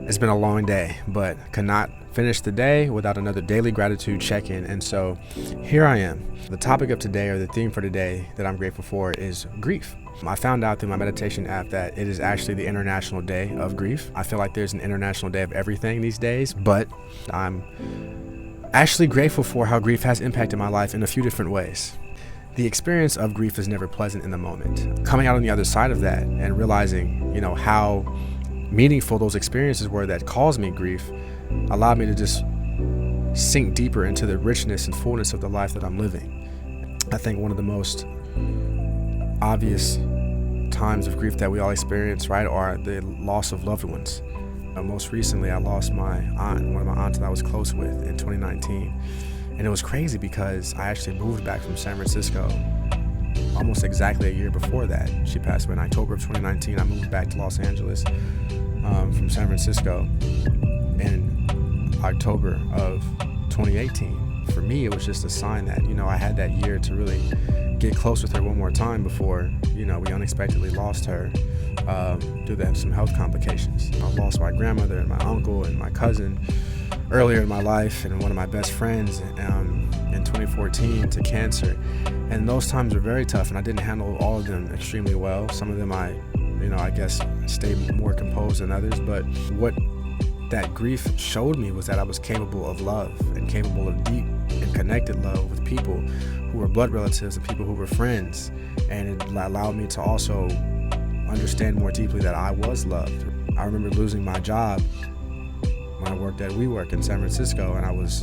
It's been a long day, but cannot finish the day without another daily gratitude check-in. And so here I am. The topic of today, or the theme for today that I'm grateful for, is grief. I found out through my meditation app that it is actually the International Day of Grief. I feel like there's an International Day of everything these days, but I'm actually grateful for how grief has impacted my life in a few different ways. The experience of grief is never pleasant in the moment. Coming out on the other side of that and realizing, how meaningful those experiences were that caused me grief allowed me to just sink deeper into the richness and fullness of the life that I'm living. I think one of the most obvious times of grief that we all experience, right, are the loss of loved ones. Most recently, I lost my aunt, one of my aunts that I was close with, in 2019. And it was crazy because I actually moved back from San Francisco almost exactly a year before that. She passed away in October of 2019. I moved back to Los Angeles from San Francisco in October of 2018. For me, it was just a sign that, I had that year to really get close with her one more time before, we unexpectedly lost her due to some health complications. I lost my grandmother and my uncle and my cousin earlier in my life, and one of my best friends in 2014 to cancer. And those times were very tough, and I didn't handle all of them extremely well. Some of them I guess stayed more composed than others. But what that grief showed me was that I was capable of love and capable of deep and connected love with people who were blood relatives and people who were friends. And it allowed me to also understand more deeply that I was loved. I remember losing my job when I worked at WeWork in San Francisco, and I was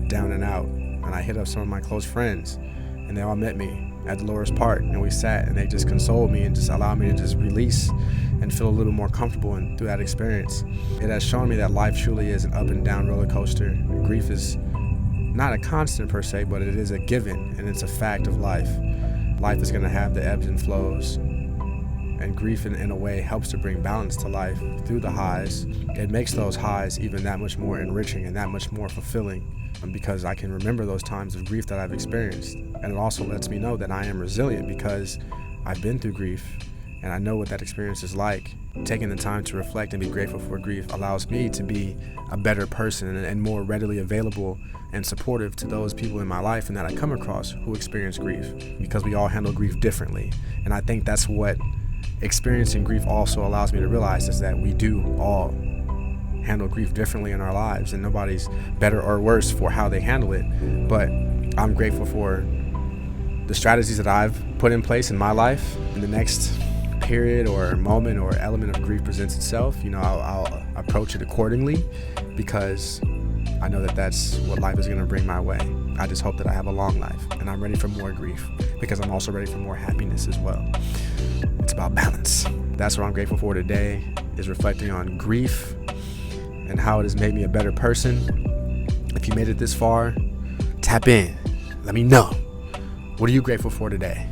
down and out. And I hit up some of my close friends, and they all met me at Dolores Park, and we sat, and they just consoled me and just allowed me to just release and feel a little more comfortable through that experience. It has shown me that life truly is an up and down roller coaster. Grief is not a constant per se, but it is a given, and it's a fact of life. Life is going to have the ebbs and flows, and grief in a way helps to bring balance to life through the highs. It makes those highs even that much more enriching and that much more fulfilling, because I can remember those times of grief that I've experienced. And it also lets me know that I am resilient because I've been through grief and I know what that experience is like. Taking the time to reflect and be grateful for grief allows me to be a better person and more readily available and supportive to those people in my life and that I come across who experience grief, because we all handle grief differently. And I think that's what experiencing grief also allows me to realize, is that we do all handle grief differently in our lives, and nobody's better or worse for how they handle it. But I'm grateful for the strategies that I've put in place in my life. In the next period or moment or element of grief presents itself, I'll approach it accordingly, because I know that that's what life is going to bring my way. I just hope that I have a long life, and I'm ready for more grief because I'm also ready for more happiness as well. It's about balance. That's what I'm grateful for today, is reflecting on grief and how it has made me a better person. If you made it this far, tap in. Let me know. What are you grateful for today?